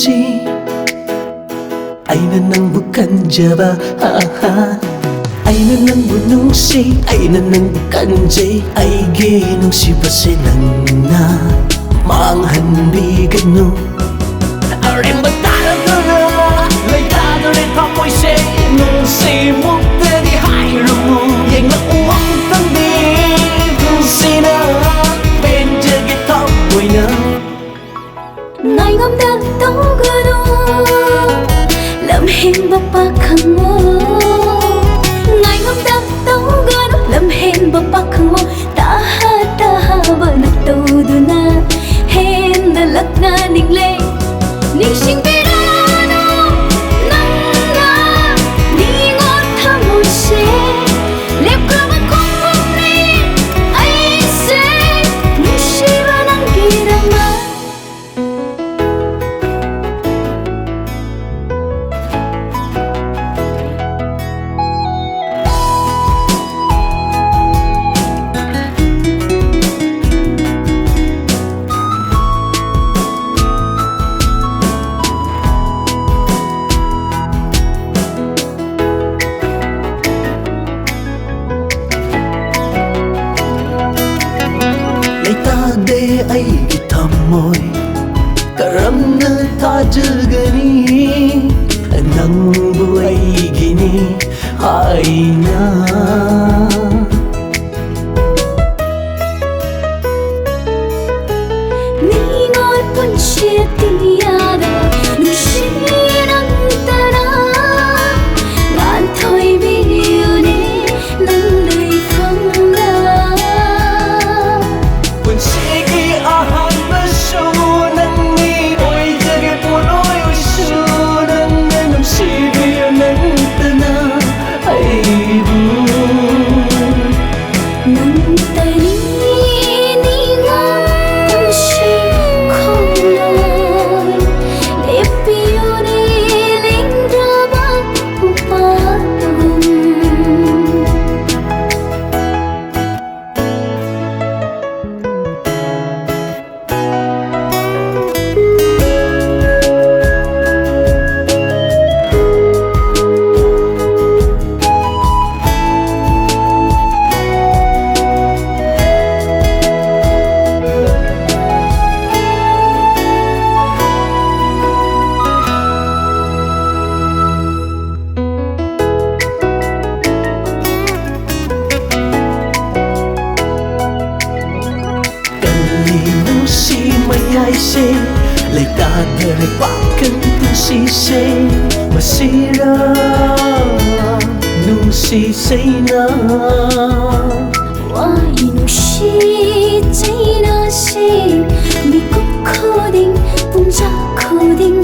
nungsi Aina nangbu kanjaba Aina nangbu nungsi Aina nangbu kanjay Aige nungsi base nangna Manghanbigano Arimba taradara Laitadare tapoise Nungsi muktadi hayrumu Yang na uwang tandi Nungsi na Benjagi tapoy na Ngày ngom đã tấu gỡ đô Lâm hên bọc bạc khăn mô Ngày ngom đã tấu gỡ đô Lâm hên bọc bạc khăn mô Ta ha bờ nạc tàu đô na Hên đã lắc na ninh lê Ninh sinh bê đô nô Nâng na Ni ngọt thơ mô xê Lẹp cơ mà không mong ni Ai xê Nung xê và nang kỳ đăng mà Tade ay itamoy Karamna tajagani Nang buhay gini ay na Ningon pun siya tiada Nusirang tara Ngan thôi biyo ni Nang lay phong na Sige ahan basunan ni Oy jage punoy usunan Nanong sige ng tana ay buwan Nang tani ningon siya không lối Lep biyo ni ling rabang upatong Si mayay se Lay tadare pakan tu si se Masira nung si say na Why nung si chay na si Mi kuk koding pungja koding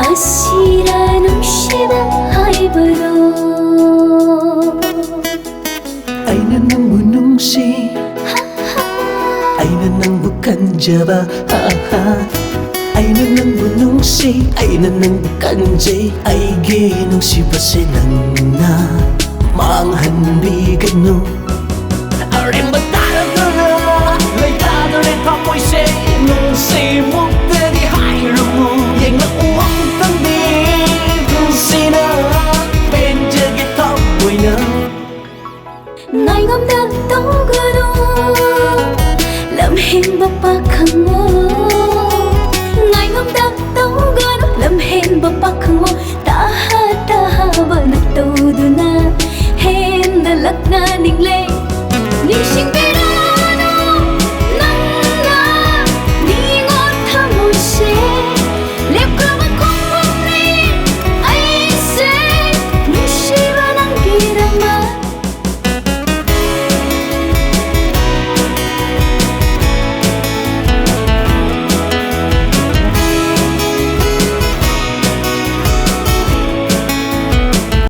Asira nung si ba hay baro Ay na nang bunong si Ay na nang bukan jaba Ay na nang bunong si Ay na nang bukan jay Ay ginong si base nang na Manghanbigan no Arimba taradara Lay tadare tapoy se Nung si muktadi hayrumu Yang na uwang tandi Nung si na Benjagi tapoy na Ngày ngom đã tấu gỡ đô Lâm hên bọc bạc khăn mô Ngày ngom đã tấu gỡ đô Lâm hên bọc bạc khăn mô Ta ha bờ nạc tàu đô na Hên đã lắc na ninh lê